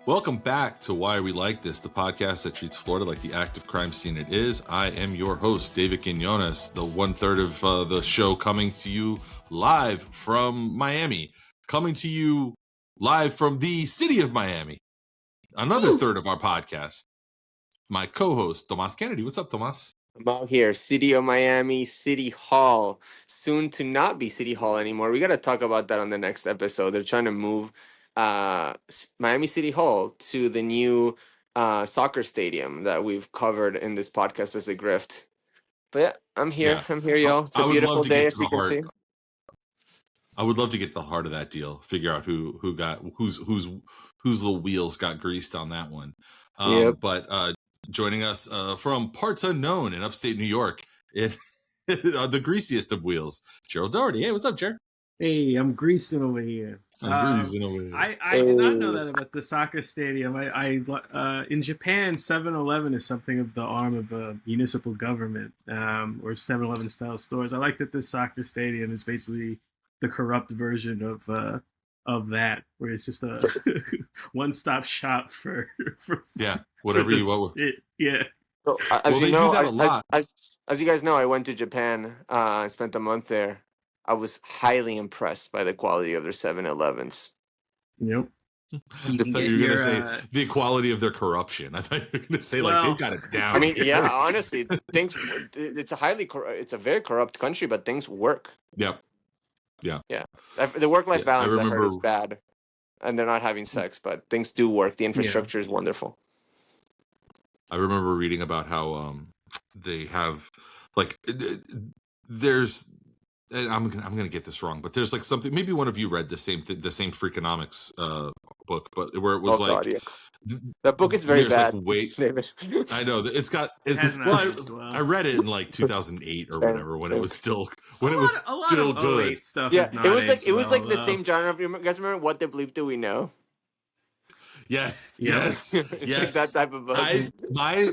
Welcome back to Why We Like This, the podcast that treats Florida like the active crime scene it is. I am your host, David Quinones, the 1/3 of the show coming to you live from Miami, coming to you live from the city of Miami. Another third of our podcast, my co-host, Tomas Kennedy. What's up, Tomas? I'm out here, city of Miami, City Hall, soon to not be City Hall anymore. We got to talk about that on the next episode. They're trying to move Miami City Hall to the new soccer stadium that we've covered in this podcast as a grift. But yeah, I'm here. I'm here, y'all. It's a beautiful day, as you can see. I would love to get the heart of that deal. Figure out whose little wheels got greased on that one. But joining us from parts unknown in upstate New York, the greasiest of wheels, Gerald Doherty. Hey, what's up, Jer? Hey, I'm greasing over here. I did not know that about the soccer stadium. In Japan, 7-Eleven is something of the arm of a municipal government, or 7-Eleven style stores. I like that this soccer stadium is basically the corrupt version of that, where it's just a one-stop shop for whatever you want. So, as you guys know, I went to Japan. I spent a month there. I was highly impressed by the quality of their 7-Elevens. Yep. I thought you were going to say the quality of their corruption. I thought you were going to say they've got it down. I mean, yeah, honestly, it's a very corrupt country, but things work. Yep. Yeah. The work-life balance I heard is bad, and they're not having sex, but things do work. The infrastructure is wonderful. I remember reading about how they have there's. I'm gonna get this wrong, but there's something. Maybe one of you read the same Freakonomics book, but where it was that book is very bad. I know that I read it in 2008 or whatever when it was still good stuff. Yeah, it was like the same genre. You guys remember What the Bleep Do We Know? Yes. That type of book. My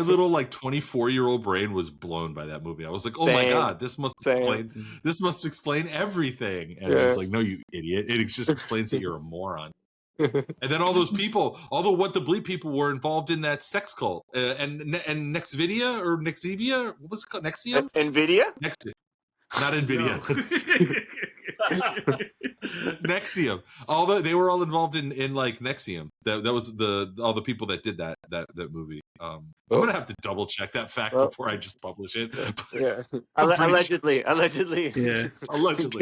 little 24-year-old brain was blown by that movie. I was like, oh my god, this must explain everything. And it's like, no, you idiot! It just explains that you're a moron. And then all those people, all the What the Bleep people, were involved in that sex cult. And Nexvidia or Nexivia, what was it called? Nexium? Nvidia? Not Nvidia. Nexium. They were all involved in Nexium. That was all the people that did that movie. I'm gonna have to double check that fact before I just publish it. Yeah. Allegedly. Yeah. Alleged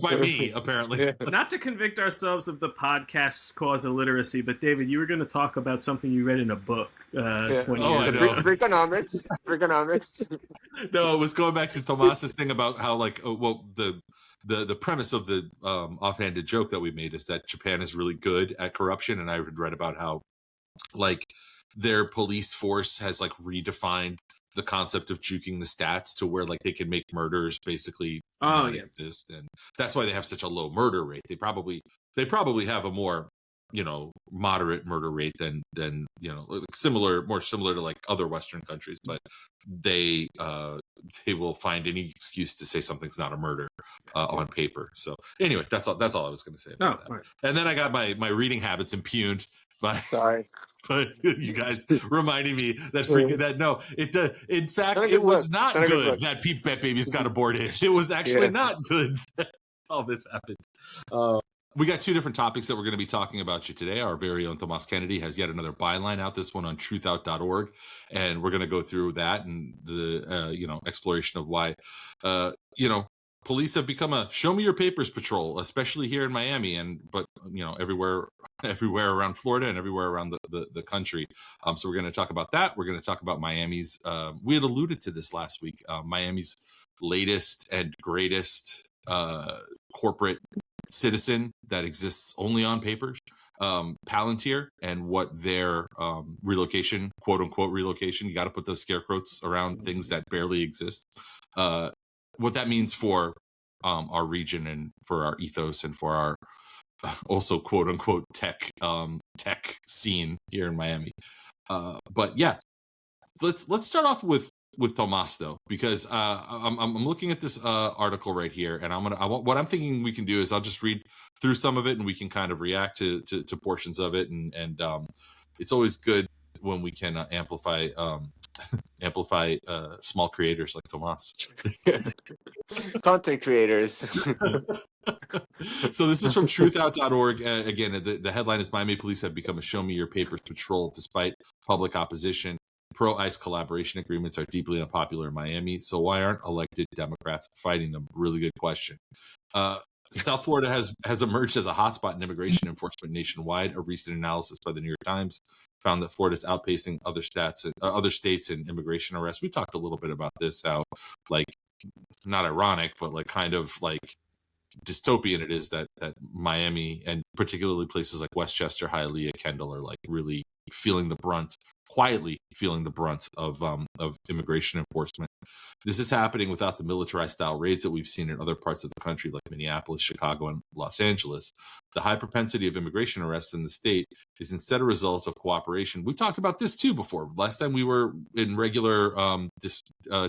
by me, apparently. Yeah. Not to convict ourselves of the podcast's cause of literacy, but David, you were going to talk about something you read in a book 20 years ago. Freakonomics. No, it was going back to Tomas's thing about how the premise of the offhanded joke that we made is that Japan is really good at corruption, and I had read about how their police force has redefined the concept of juking the stats to where they can make murders basically not exist, and that's why they have such a low murder rate. They probably have a more moderate murder rate than more similar to other Western countries, but they will find any excuse to say something's not a murder on paper. So anyway, that's all I was going to say about that. Right. And then I got my reading habits impugned by you guys reminding me that in fact it was not good that Pete Babies got aborted. It was actually not good that all this happened. We got two different topics that we're going to be talking about today. Our very own Tomas Kennedy has yet another byline out, this one on truthout.org. And we're going to go through that and the, exploration of why, police have become a show me your papers patrol, especially here in Miami but everywhere around Florida and everywhere around the country. So we're going to talk about that. We're going to talk about Miami's, we had alluded to this last week, Miami's latest and greatest corporate citizen that exists only on papers, Palantir, and what their relocation, quote unquote relocation, you got to put those scare quotes around things that barely exist, what that means for our region and for our ethos and for our also quote unquote tech scene here in Miami. But yeah, let's start off with with Tomas though, because I'm looking at this article right here, and what I'm thinking we can do is I'll just read through some of it, and we can kind of react to portions of it, and it's always good when we can amplify small creators like Tomas. Content creators. So this is from truthout.org. Again, the headline is Miami police have become a show me your papers patrol despite public opposition. Pro-ICE collaboration agreements are deeply unpopular in Miami. So why aren't elected Democrats fighting them? Really good question. South Florida has emerged as a hotspot in immigration enforcement nationwide. A recent analysis by the New York Times found that Florida is outpacing other states in immigration arrests. We talked a little bit about this, how like not ironic, but like kind of like dystopian it is that Miami and particularly places like Westchester, Hialeah, Kendall are like really quietly feeling the brunt of immigration enforcement. This is happening without the militarized style raids that we've seen in other parts of the country like Minneapolis, Chicago, and Los Angeles. The high propensity of immigration arrests in the state is instead a result of cooperation. We've talked about this too before. Last time we were in regular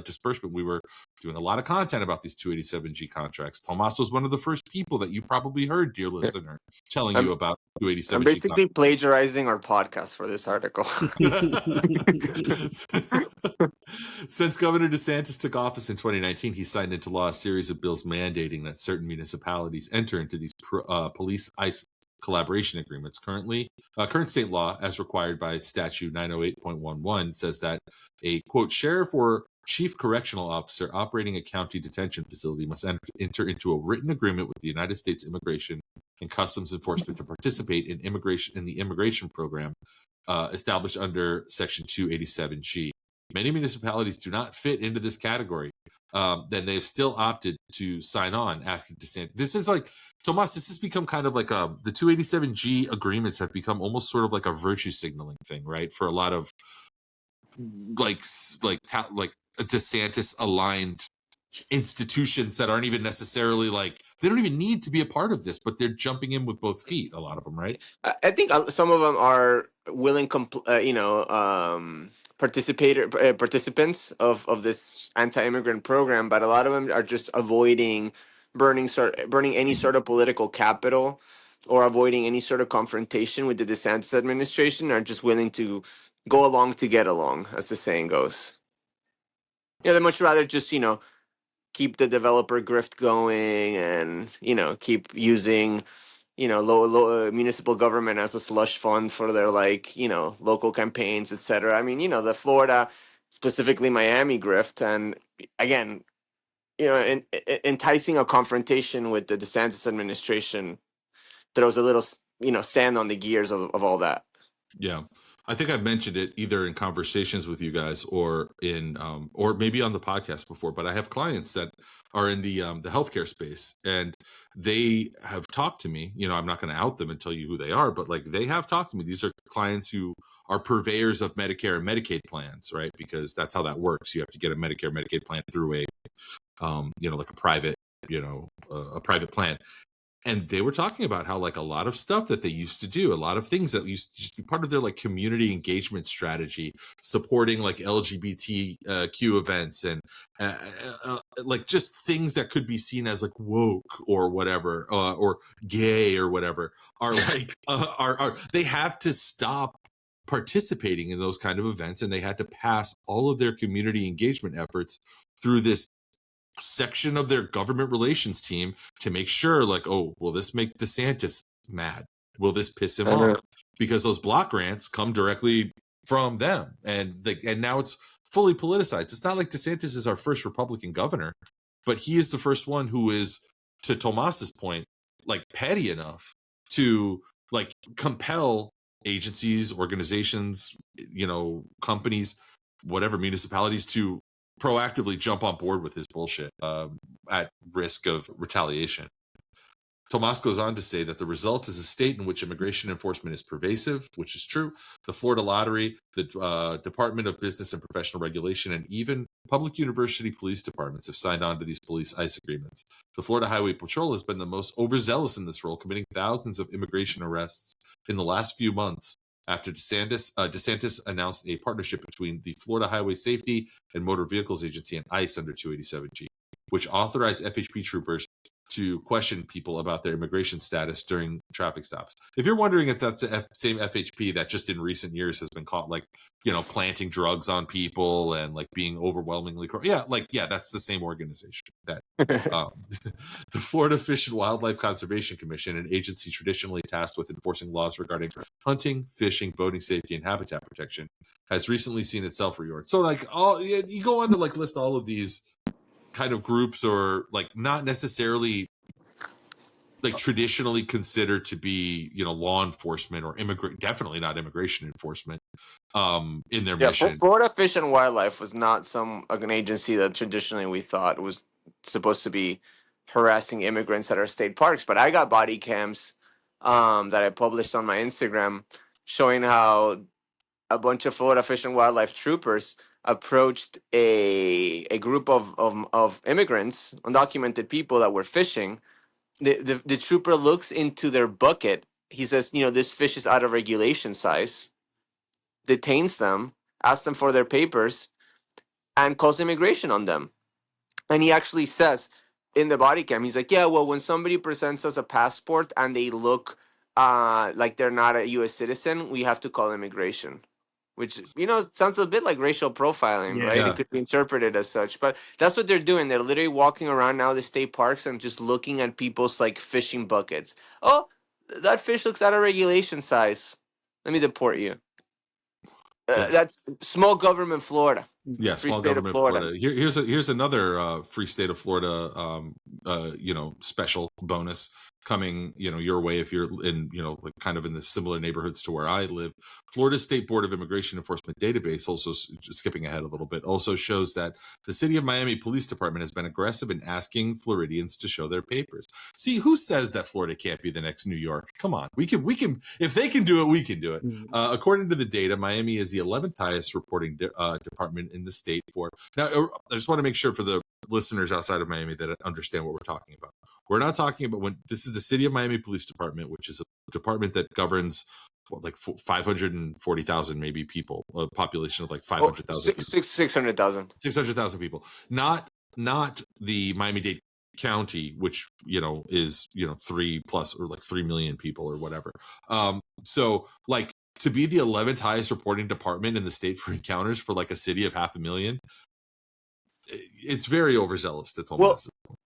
disbursement, we were doing a lot of content about these 287G contracts. Tomas was one of the first people that you probably heard, dear listener, telling you about 287G. I'm basically plagiarizing our podcast for this article. Since Governor DeSantis took office in 2019, he signed into law a series of bills mandating that certain municipalities enter into these police-ICE collaboration agreements. Current state law, as required by statute 908.11, says that a, quote, sheriff or chief correctional officer operating a county detention facility must enter into a written agreement with the United States Immigration and Customs Enforcement to participate in the immigration program established under Section 287G. Many municipalities do not fit into this category. Then they've still opted to sign on after DeSantis. This is like, Tomas, this has become kind of like the 287G agreements have become almost sort of like a virtue signaling thing, right? For a lot of like DeSantis aligned institutions that aren't even necessarily like, they don't even need to be a part of this, but they're jumping in with both feet, a lot of them, right? I think some of them are willing participants of this anti-immigrant program, but a lot of them are just avoiding burning any sort of political capital or avoiding any sort of confrontation with the DeSantis administration, are just willing to go along to get along, as the saying goes. Yeah, they'd much rather just, keep the developer grift going and, keep using, low municipal government as a slush fund for their local campaigns, etc. I mean, the Florida, specifically Miami grift, and again, enticing a confrontation with the DeSantis administration throws a little, sand on the gears of all that. Yeah. I think I've mentioned it either in conversations with you guys or in or maybe on the podcast before, but I have clients that are in the healthcare space, and they have talked to me. I'm not going to out them and tell you who they are, but like they have talked to me. These are clients who are purveyors of Medicare and Medicaid plans, right? Because that's how that works. You have to get a Medicare Medicaid plan through a like a private a private plan. And they were talking about how like a lot of stuff that they used to do, a lot of things that used to just be part of their like community engagement strategy, supporting like LGBTQ events and like just things that could be seen as like woke or whatever, or gay or whatever, are like are they have to stop participating in those kind of events, and they had to pass all of their community engagement efforts through this section of their government relations team to make sure like, oh, will this make DeSantis mad? Will this piss him off? Because those block grants come directly from them, and now it's fully politicized. It's not like DeSantis is our first Republican governor, but he is the first one who is, to Tomas's point, like petty enough to like compel agencies, organizations, companies, whatever, municipalities to proactively jump on board with his bullshit at risk of retaliation. Tomas goes on to say that the result is a state in which immigration enforcement is pervasive, which is true. The Florida Lottery, the Department of Business and Professional Regulation, and even public university police departments have signed on to these police ICE agreements. The Florida Highway Patrol has been the most overzealous in this role, committing thousands of immigration arrests in the last few months, after DeSantis announced a partnership between the Florida Highway Safety and Motor Vehicles Agency and ICE under 287G, which authorized FHP troopers to question people about their immigration status during traffic stops. If you're wondering if that's the same FHP that just in recent years has been caught, like, planting drugs on people and like being overwhelmingly, that's the same organization that the Florida Fish and Wildlife Conservation Commission, an agency traditionally tasked with enforcing laws regarding hunting, fishing, boating safety, and habitat protection, has recently seen itself reorged. So you go on to list all of these kind of groups, or not necessarily traditionally considered to be law enforcement or definitely not immigration enforcement in their mission. Florida Fish and Wildlife was not an agency that traditionally we thought was supposed to be harassing immigrants at our state parks, but I got body cams that I published on my Instagram showing how a bunch of Florida Fish and Wildlife troopers approached a group of immigrants, undocumented people that were fishing. The trooper looks into their bucket. He says, this fish is out of regulation size, detains them, asks them for their papers, and calls immigration on them. And he actually says in the body cam, he's like, yeah, well, when somebody presents us a passport and they look like they're not a U.S. citizen, we have to call immigration. Which, sounds a bit like racial profiling, right? Yeah. It could be interpreted as such. But that's what they're doing. They're literally walking around now the state parks and just looking at people's fishing buckets. Oh, that fish looks out of regulation size. Let me deport you. Yes. That's small government Florida. Yeah, small government Florida. Here's another free state of Florida, special bonus coming, your way if you're in, kind of in the similar neighborhoods to where I live. Florida State Board of Immigration Enforcement database, also skipping ahead a little bit, also shows that the City of Miami Police Department has been aggressive in asking Floridians to show their papers. See, who says that Florida can't be the next New York? Come on, we can. If they can do it, we can do it. According to the data, Miami is the 11th highest reporting department in the state for. Now, I just want to make sure for the listeners outside of Miami that understand what we're talking about. We're not talking about when this is the City of Miami Police Department, which is a department that governs 540,000 maybe people, a population of 500,000 600,000 people, not the Miami-Dade County, which is 3 plus or 3 million people or whatever. So to be the 11th highest reporting department in the state for encounters for a city of 500,000, it's very overzealous to Tomas. Well,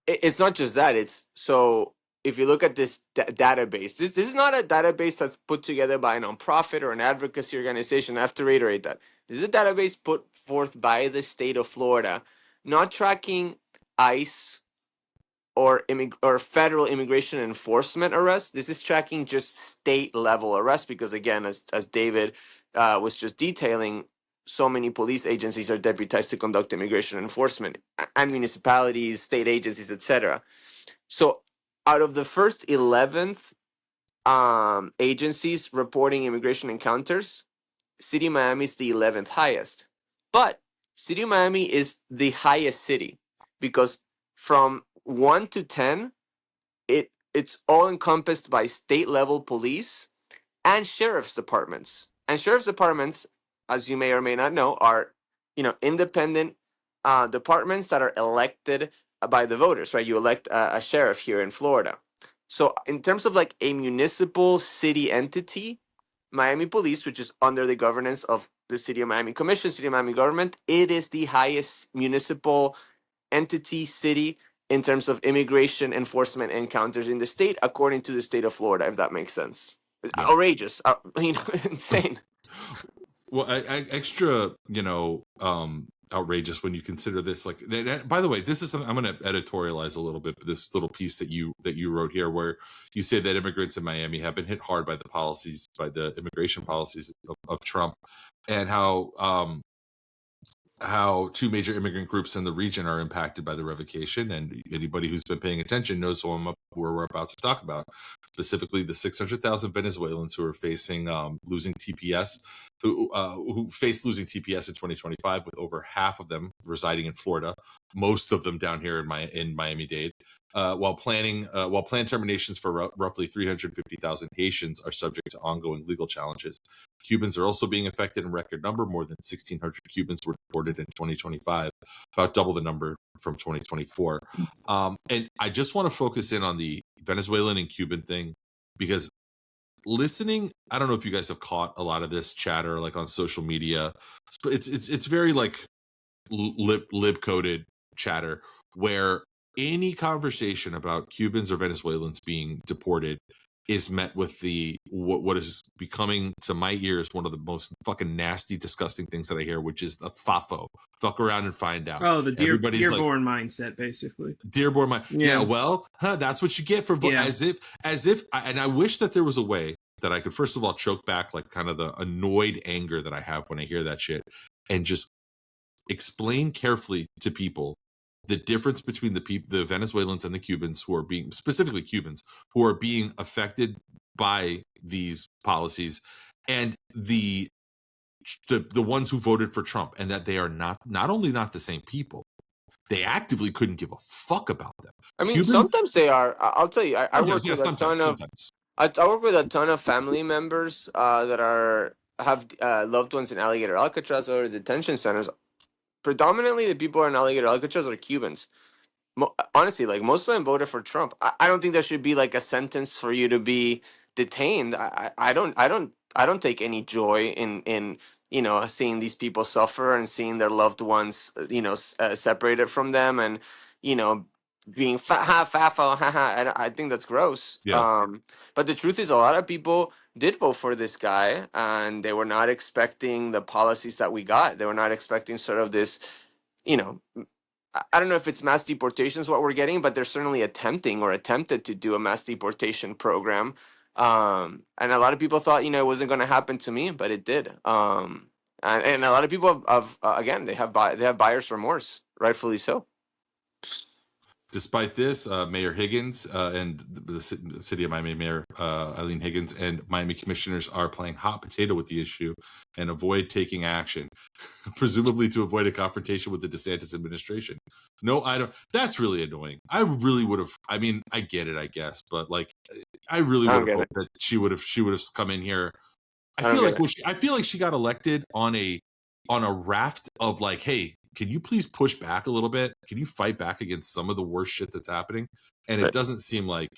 it's not just that. It's so if you look at this database, this is not a database that's put together by a nonprofit or an advocacy organization. I have to reiterate that. This is a database put forth by the state of Florida, not tracking ICE or federal immigration enforcement arrests. This is tracking just state level arrests because, again, as David was just detailing, so many police agencies are deputized to conduct immigration enforcement, and municipalities, state agencies, etc. So out of the first 11th agencies reporting immigration encounters, City of Miami is the 11th highest. But City of Miami is the highest city because from 1 to 10, it's all encompassed by state level police and sheriff's departments. And sheriff's departments, as you may or may not know, are independent departments that are elected by the voters, right? You elect a sheriff here in Florida. So in terms of a municipal city entity, Miami Police, which is under the governance of the City of Miami Commission, City of Miami government, it is the highest municipal entity city in terms of immigration enforcement encounters in the state, according to the state of Florida, if that makes sense. Yeah. Outrageous, insane. Well, extra, outrageous when you consider this. By the way, this is something I'm going to editorialize a little bit. This little piece that you wrote here, where you say that immigrants in Miami have been hit hard by the immigration policies of Trump, and how two major immigrant groups in the region are impacted by the revocation. And anybody who's been paying attention knows who we're about to talk about, specifically the 600,000 Venezuelans who are facing losing TPS, who faced losing TPS in 2025, with over half of them residing in Florida, most of them down here in Miami-Dade. while planned terminations for roughly 350,000 Haitians are subject to ongoing legal challenges. Cubans are also being affected in record number. More than 1,600 Cubans were deported in 2025, about double the number from 2024. And I just want to focus in on the Venezuelan and Cuban thing, because listening, I don't know if you guys have caught a lot of this chatter like on social media. It's very like lib coded chatter, where any conversation about Cubans or Venezuelans being deported is met with the what is becoming to my ears one of the most fucking nasty, disgusting things that I hear, which is the FAFO, fuck around and find out. Oh, the Dearborn mindset, basically. Dearborn mindset. Yeah, well, that's what you get for as if and I wish that there was a way that I could first of all choke back like kind of the annoyed anger that I have when I hear that shit, and just explain carefully to people the difference between the Venezuelans and the Cubans, who are being, specifically Cubans, who are being affected by these policies, and the ones who voted for Trump, and that they are not only not the same people, they actively couldn't give a fuck about them. I mean, sometimes they are. I'll tell you, I work with a ton of. I work with a ton of family members that have loved ones in Alligator Alcatraz or detention centers. Predominantly, the people in Alligator Alcatraz are Cubans. Honestly, like most of them voted for Trump. I don't think there should be like a sentence for you to be detained. I don't take any joy in seeing these people suffer and seeing their loved ones separated from them, and being I think that's gross. Yeah. But the truth is, a lot of people did vote for this guy, and they were not expecting the policies that we got. They were not expecting sort of this, I don't know if it's mass deportations what we're getting, but they're certainly attempted to do a mass deportation program. And a lot of people thought, it wasn't going to happen to me, but it did. And a lot of people have again, they have buyer's remorse, rightfully so. Despite this, Mayor Higgins and the city of Miami Mayor Eileen Higgins and Miami commissioners are playing hot potato with the issue and avoid taking action, presumably to avoid a confrontation with the DeSantis administration. No, I don't. That's really annoying. I really would have. I mean, I get it, I guess, but like, I really would have hoped that she would have come in here. I feel like she got elected on a raft of like, hey, can you please push back a little bit? Can you fight back against some of the worst shit that's happening? And it doesn't seem like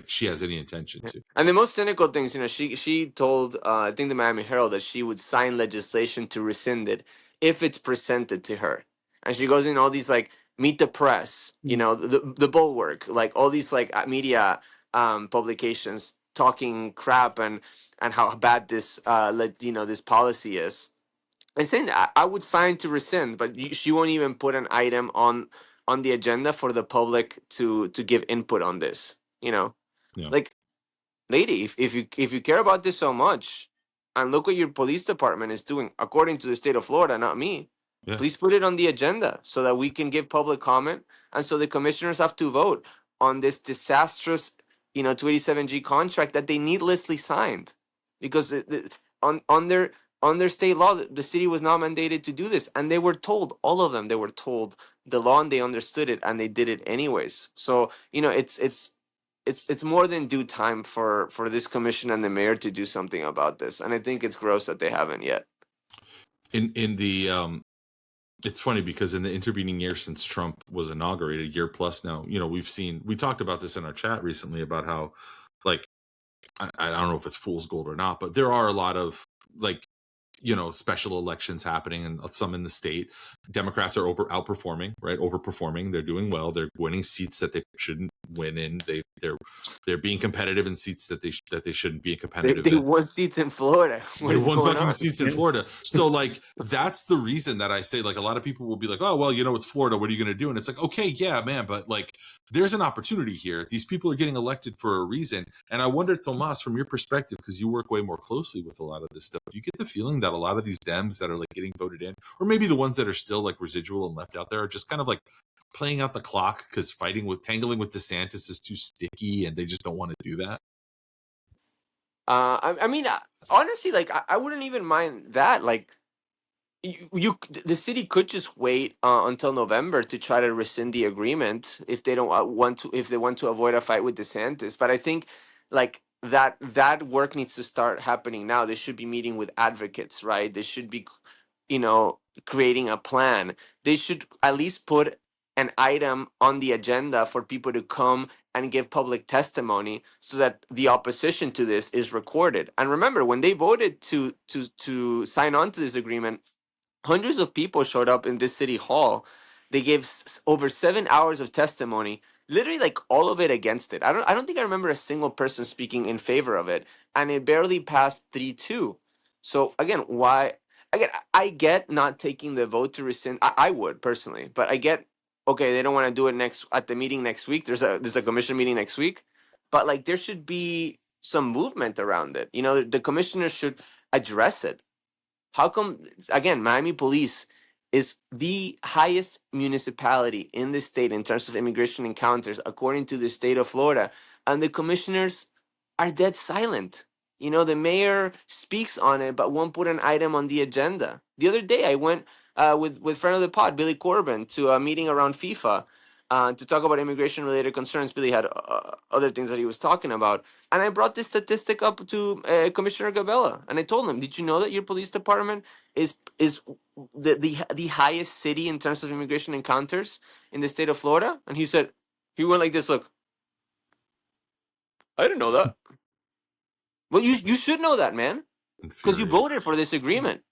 she has any intention to. And the most cynical things, she told, I think the Miami Herald, that she would sign legislation to rescind it if it's presented to her. And she goes in all these like Meet the Press, the Bulwark, like all these like media publications talking crap and how bad this this policy is. And saying I would sign to rescind, but she won't even put an item on the agenda for the public to give input on this. Like, lady, if you care about this so much, and look what your police department is doing, according to the state of Florida, not me. Yeah. Please put it on the agenda so that we can give public comment, and so the commissioners have to vote on this disastrous, 287G contract that they needlessly signed, because on their state law, the city was not mandated to do this, and they were told, all of them, they were told the law, and they understood it, and they did it anyways. So it's more than due time for this commission and the mayor to do something about this, and I think it's gross that they haven't yet. In the it's funny because in the intervening year since Trump was inaugurated, year plus now, we talked about this in our chat recently about how, like, I don't know if it's fool's gold or not, but there are a lot of like, special elections happening, and some in the state. Democrats are overperforming. They're doing well. They're winning seats that they shouldn't win in. They're being competitive in seats that they shouldn't be competitive in. They won seats in Florida. They won fucking seats in Florida. So like, that's the reason that I say, like, a lot of people will be like, oh, well, it's Florida. What are you going to do? And it's like, okay, yeah, man, but like, there's an opportunity here. These people are getting elected for a reason. And I wonder, Tomas, from your perspective, because you work way more closely with a lot of this stuff, do you get the feeling that a lot of these Dems that are like getting voted in, or maybe the ones that are still like residual and left out there, are just kind of like playing out the clock because tangling with DeSantis is too sticky and they just don't want to do that? I mean, honestly, like, I wouldn't even mind that. Like, the city could just wait until November to try to rescind the agreement if they don't if they want to avoid a fight with DeSantis. But I think like that work needs to start happening now. They should be meeting with advocates, right? They should be, creating a plan. They should at least put an item on the agenda for people to come and give public testimony so that the opposition to this is recorded. And remember, when they voted to sign on to this agreement, hundreds of people showed up in this city hall. They gave over 7 hours of testimony, literally like all of it against it. I don't think I remember a single person speaking in favor of it, and it barely passed 3-2. So again, why? Again, I get not taking the vote to rescind. I would personally, but I get, okay, they don't want to do it at the meeting next week. There's a commission meeting next week, but like there should be some movement around it. The commissioners should address it. How come, again, Miami Police is the highest municipality in the state in terms of immigration encounters, according to the state of Florida, and the commissioners are dead silent? The mayor speaks on it, but won't put an item on the agenda. The other day, I went with friend of the pod, Billy Corbin, to a meeting around FIFA to talk about immigration-related concerns. Billy had other things that he was talking about. And I brought this statistic up to Commissioner Gabella, and I told him, "Did you know that your police department is the highest city in terms of immigration encounters in the state of Florida?" And he went like this, "Look, I didn't know that." Well, you should know that, man, because you voted for this agreement.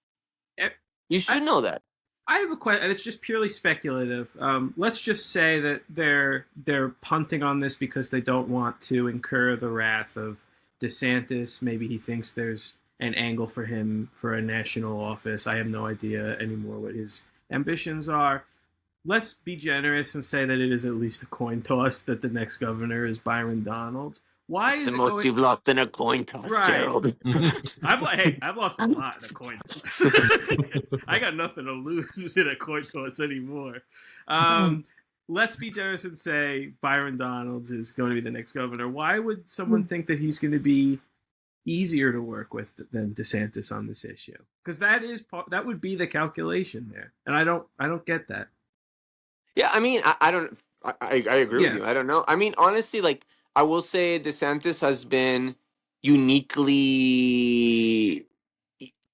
You should know that. I have a question, and it's just purely speculative. Let's just say that they're punting on this because they don't want to incur the wrath of DeSantis. Maybe he thinks there's an angle for him for a national office. I have no idea anymore what his ambitions are. Let's be generous and say that it is at least a coin toss that the next governor is Byron Donalds. Why is the most you've lost in a coin toss, right, Gerald? I've lost a lot in a coin toss. I got nothing to lose in a coin toss anymore. Let's be generous and say Byron Donalds is going to be the next governor. Why would someone think that he's going to be easier to work with than DeSantis on this issue? Because that would be the calculation there, and I don't get that. Yeah, I mean, I don't. I agree with you. I don't know. I mean, honestly, like, I will say DeSantis has been uniquely,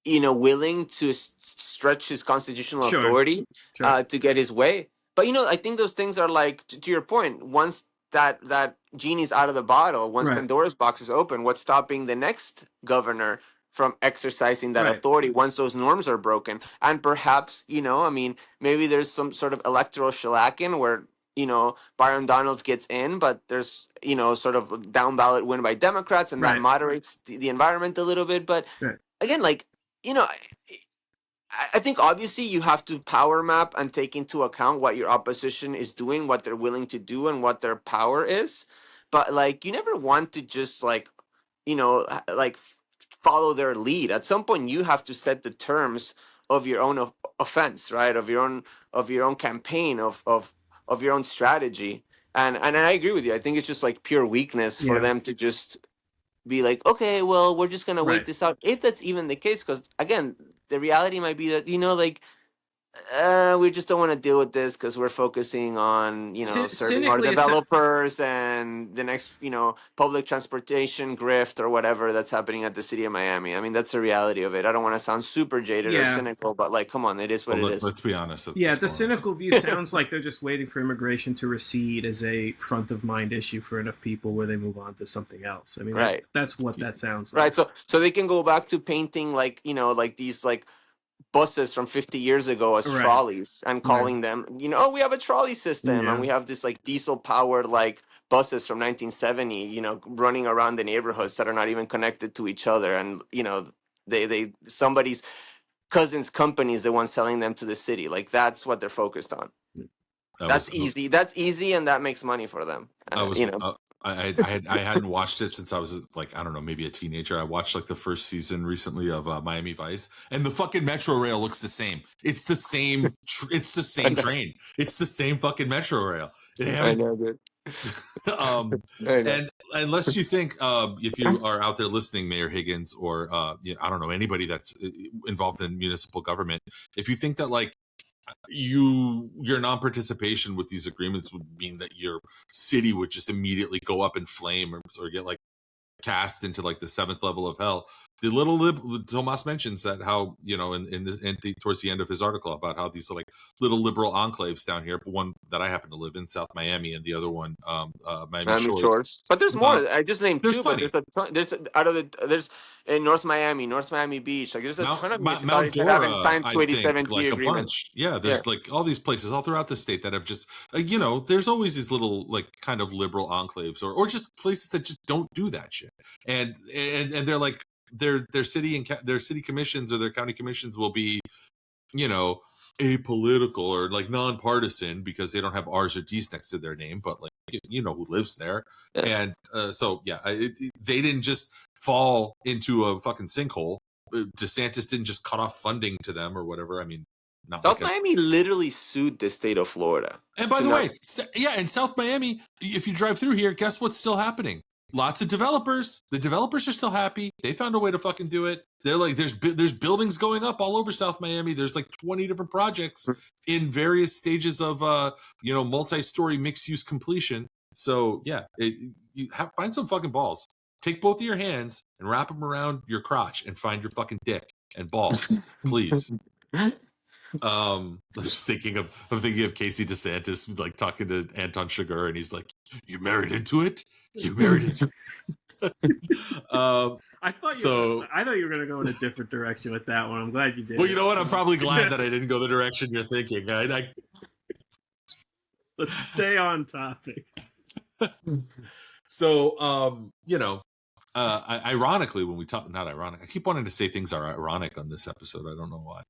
willing to stretch his constitutional authority to get his way. But, I think those things are like, to your point, once that genie's out of the bottle, once Pandora's box is open, what's stopping the next governor from exercising that authority once those norms are broken? And perhaps, I mean, maybe there's some sort of electoral shellacking where, Byron Donalds gets in, but there's, sort of down ballot win by Democrats, and that moderates the environment a little bit. But again, like, I think obviously you have to power map and take into account what your opposition is doing, what they're willing to do, and what their power is. But like, you never want to just like, like follow their lead. At some point, you have to set the terms of your own offense, right? Of your own campaign, of your own strategy. And I agree with you. I think it's just like pure weakness for them to just be like, okay, well, we're just gonna wait this out, if that's even the case. Because again, the reality might be that like we just don't want to deal with this because we're focusing on serving our developers and the next public transportation grift or whatever that's happening at the city of Miami. I mean, that's the reality of it. I don't want to sound super jaded or cynical, but like, come on, it is what it is. Let's be honest. The cynical view sounds like they're just waiting for immigration to recede as a front of mind issue for enough people where they move on to something else. I mean, that's what that sounds like. Right. So they can go back to painting like like these like buses from 50 years ago as trolleys and calling them, we have a trolley system and we have this like diesel powered like buses from 1970, running around the neighborhoods that are not even connected to each other. And, they somebody's cousin's company is the one selling them to the city. Like, that's what they're focused on. That's easy. That's easy. And that makes money for them. I hadn't watched it since I was like, I don't know, maybe a teenager. I watched like the first season recently of Miami Vice, and the fucking Metro Rail looks the same. It's the same. It's the same train. It's the same fucking Metro Rail. I know, dude. And unless you think, if you are out there listening, Mayor Higgins, or I don't know, anybody that's involved in municipal government, if you think that like your non-participation with these agreements would mean that your city would just immediately go up in flame, or get like cast into like the 7th level of hell. The Tomas mentions that how, towards the end of his article, about how these are like little liberal enclaves down here. One that I happen to live in, South Miami, and the other one, Miami Shores. But there's more. I just named there's 2, plenty. but there's in North Miami Beach. Like there's a ton of municipalities that haven't signed 287G agreements. Yeah, there's like all these places all throughout the state that have just, there's always these little like kind of liberal enclaves, or just places that just don't do that shit. And they're like, their city commissions or their county commissions will be, apolitical or like nonpartisan, because they don't have R's or D's next to their name, but like, who lives there. And they didn't just fall into a fucking sinkhole. DeSantis didn't just cut off funding to them or whatever. I mean, South Miami literally sued the state of Florida. And by the way, in South Miami, if you drive through here, guess what's still happening? Lots of developers. The developers are still happy. They found a way to fucking do it. They're like, there's buildings going up all over South Miami. There's like 20 different projects in various stages of multi-story mixed-use completion. So yeah, find some fucking balls. Take both of your hands and wrap them around your crotch and find your fucking dick and balls, please. I'm just thinking of Casey DeSantis like talking to Anton Chigurh, and he's like, "You married into it. You married into it." I thought you were going to go in a different direction with that one. I'm glad you did. Well, you know what? I'm probably glad that I didn't go the direction you're thinking. Let's stay on topic. So, ironically, when we talk, not ironic, I keep wanting to say things are ironic on this episode. I don't know why.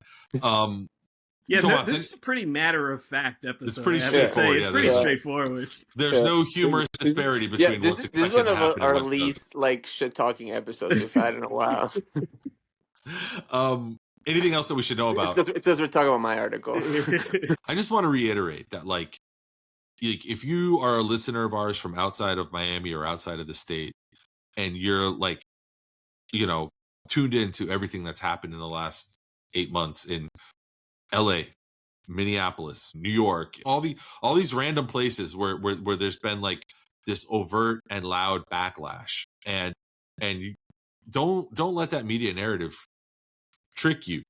Yeah, this is a pretty matter-of-fact episode. It's pretty straightforward. It's pretty straightforward. There's no humorous disparity between what's expected. This is one of our least like shit-talking episodes we've had in a while. Anything else that we should know about? It's because we're talking about my article. I just want to reiterate that, like, if you are a listener of ours from outside of Miami or outside of the state, and you're like, tuned into everything that's happened in the last 8 months in LA, Minneapolis, New York, all these random places where there's been like this overt and loud backlash, and you don't let that media narrative trick you.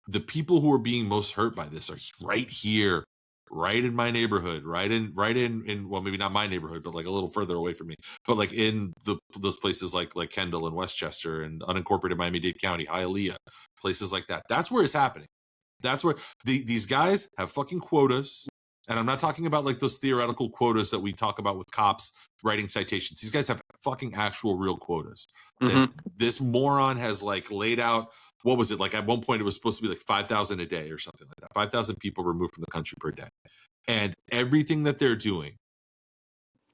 The people who are being most hurt by this are right here, right in my neighborhood, right in well, maybe not my neighborhood, but like a little further away from me, but like in those places like Kendall and Westchester and unincorporated Miami-Dade County, Hialeah, places like that. That's where it's happening. That's where these guys have fucking quotas. And I'm not talking about like those theoretical quotas that we talk about with cops writing citations. These guys have fucking actual real quotas. This moron has like laid out, what was it? Like at one point it was supposed to be like 5,000 a day or something like that. 5,000 people removed from the country per day. And everything that they're doing,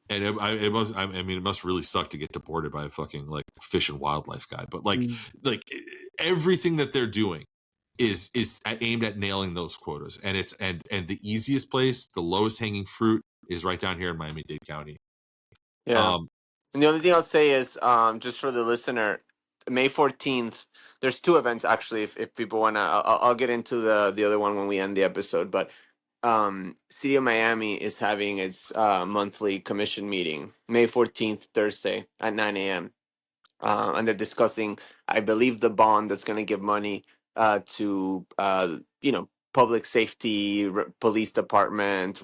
and it must really suck to get deported by a fucking like fish and wildlife guy. But like everything that they're doing is aimed at nailing those quotas, and it's and the easiest place, the lowest hanging fruit, is right down here in Miami-Dade County. Yeah. And the only thing I'll say is, just for the listener, May 14th, there's 2 events actually. If people wanna, I'll get into the other one when we end the episode. But City of Miami is having its monthly commission meeting, May 14th, Thursday at 9 a.m. And they're discussing, I believe, the bond that's going to give money to public safety, police department,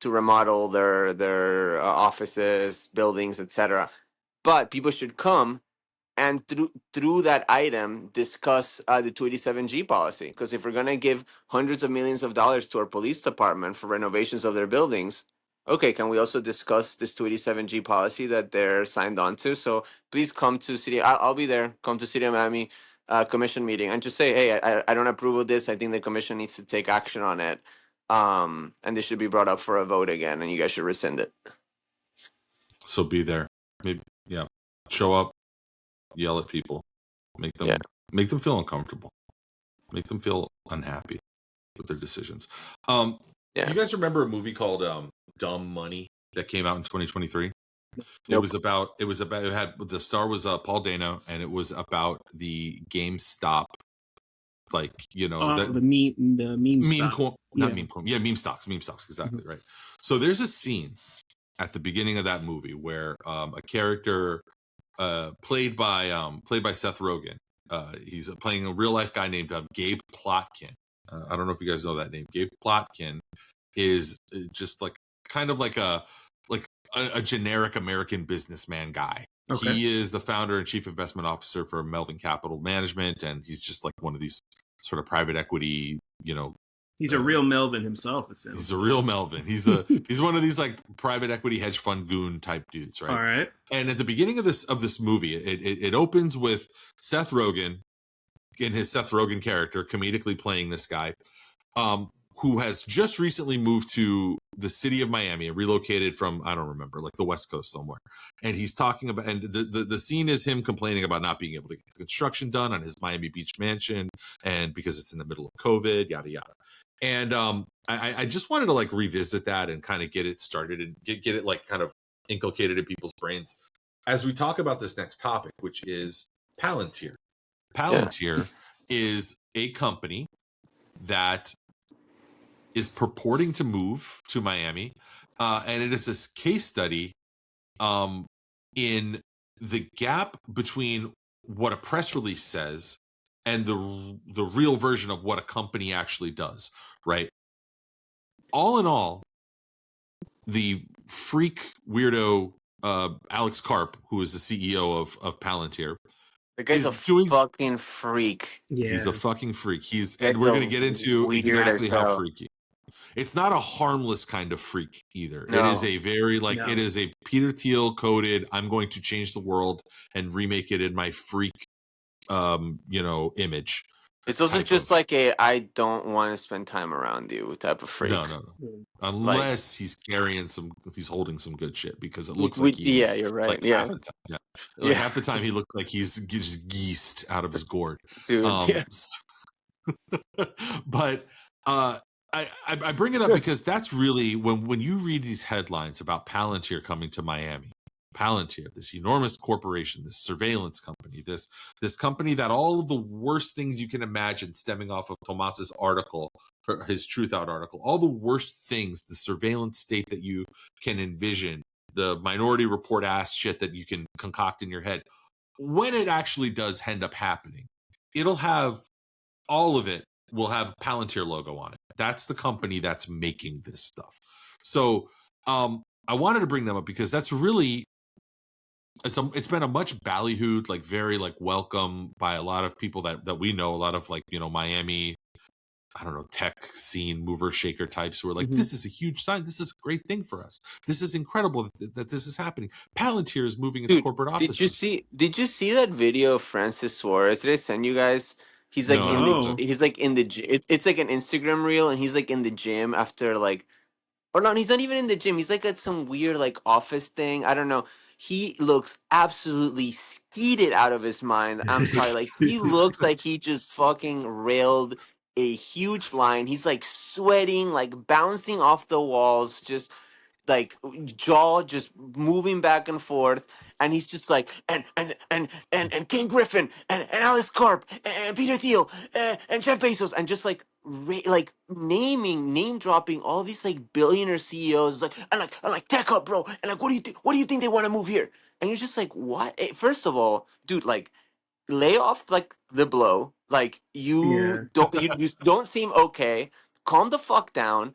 to remodel their offices, buildings, etc. But people should come and through that item discuss the 287G policy, because if we're going to give hundreds of millions of dollars to our police department for renovations of their buildings, okay, can we also discuss this 287G policy that they're signed on to? So please come to City. I'll be there. Come to City of Miami commission meeting and just say, hey, I don't approve of this. I think the commission needs to take action on it. And this should be brought up for a vote again, and you guys should rescind it. So be there. Maybe, yeah. Show up, yell at people, make them feel uncomfortable, make them feel unhappy with their decisions. You guys remember a movie called Dumb Money that came out in 2023? Nope. It had the star was Paul Dano, and it was about the GameStop, like, you know, the meme stock. Meme stocks, exactly. Right. So there's a scene at the beginning of that movie where a character played by Seth Rogen, he's playing a real life guy named Gabe Plotkin. I don't know if you guys know that name. Gabe Plotkin is just like kind of like a generic American businessman guy. Okay. He is the founder and chief investment officer for Melvin Capital Management, and he's just like one of these sort of private equity, you know. He's a real Melvin himself, it sounds. He's a real Melvin. He's one of these like private equity hedge fund goon type dudes, right? All right. And at the beginning of this movie, it opens with Seth Rogen in his Seth Rogen character comedically playing this guy, who has just recently moved to the city of Miami and relocated from, I don't remember, like the West Coast somewhere. And he's talking about, and the scene is him complaining about not being able to get the construction done on his Miami Beach mansion, and because it's in the middle of COVID, yada yada. And I just wanted to like revisit that and kind of get it started and get it like kind of inculcated in people's brains as we talk about this next topic, which is Palantir. Palantir is a company that is purporting to move to Miami, and it is this case study in the gap between what a press release says and the real version of what a company actually does, right? All in all, the freak weirdo Alex Karp, who is the CEO of Palantir, the guy's a fucking freak. Yeah. He's a fucking freak. And we're going to get into exactly how freaky. It's not a harmless kind of freak either. No. It is a very it is a Peter Thiel coded, I'm going to change the world and remake it in my freak image. It's also just like a I don't want to spend time around you type of freak. No. Unless he's holding some good shit, because it looks like he is. Yeah, you're right. Half the time he looks like he's just geased out of his gourd. Dude, But I bring it up because that's really when you read these headlines about Palantir coming to Miami. Palantir, this enormous corporation, this surveillance company, this company that all of the worst things you can imagine, stemming off of Tomas's article, his Truth Out article, all the worst things, the surveillance state that you can envision, the Minority Report ass shit that you can concoct in your head, when it actually does end up happening, it'll have all of it will have Palantir logo on it. That's the company that's making this stuff. So I wanted to bring them up because that's really it's been a much ballyhooed, like very like welcome by a lot of people that we know, a lot of like, you know, Miami, I don't know, tech scene mover shaker types who are like, this is a huge sign. This is a great thing for us. This is incredible that this is happening. Palantir is moving its corporate offices. Did you see that video of Francis Suarez? Did I send you guys? He's like in the gym. It's like an Instagram reel, and he's like in the gym after like, or no, he's not even in the gym. He's like at some weird like office thing. I don't know. He looks absolutely skeeted out of his mind. I'm sorry. Like, he looks like he just fucking railed a huge line. He's like sweating, like bouncing off the walls, just like jaw just moving back and forth. And he's just like, and King Griffin and Alex Karp and Peter Thiel and Jeff Bezos, and just like name dropping all these like billionaire CEOs, like and like Tech Hub, bro, and like what do you think they want to move here? And you're just like, what? First of all, dude, like lay off like the blow, like you don't seem okay. Calm the fuck down.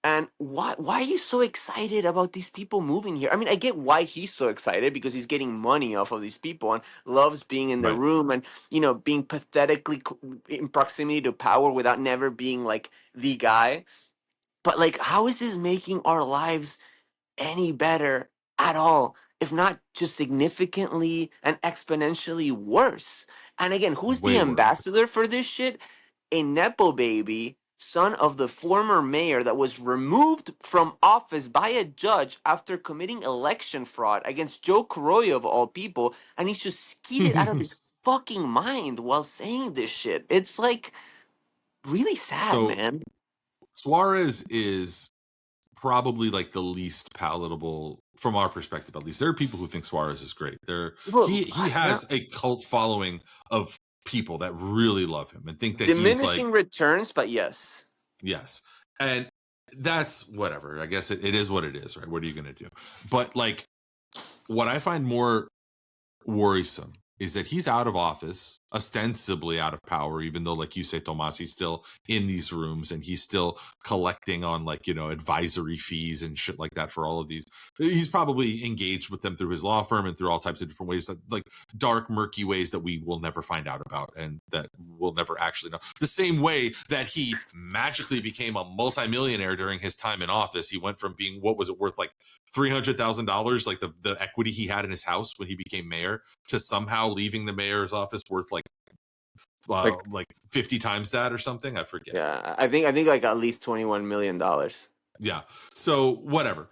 And why are you so excited about these people moving here? I mean, I get why he's so excited, because he's getting money off of these people and loves being in the room and, you know, being pathetically in proximity to power without never being like the guy. But like, how is this making our lives any better at all, if not just significantly and exponentially worse? And again, who's the ambassador for this shit? A Nepo baby, son of the former mayor that was removed from office by a judge after committing election fraud against Joe Carollo of all people, and he's just skeeted out of his fucking mind while saying this shit. It's like really sad, man. Suarez is probably like the least palatable from our perspective, at least. There are people who think Suarez is great. He has a cult following of people that really love him and think that diminishing he's like returns, but yes. And that's whatever. I guess it is what it is, right? What are you going to do? But like, what I find more worrisome is that he's out of office, ostensibly out of power, even though, like you say, Tomas, he's still in these rooms and he's still collecting on, like, you know, advisory fees and shit like that for all of these. He's probably engaged with them through his law firm and through all types of different ways, that, like dark, murky ways that we will never find out about and that we'll never actually know. The same way that he magically became a multimillionaire during his time in office. He went from being, what was it, worth like $300,000, like the equity he had in his house when he became mayor, to somehow leaving the mayor's office worth like 50 times that or something. I forget. Yeah, I think like at least $21 million. Yeah. So whatever.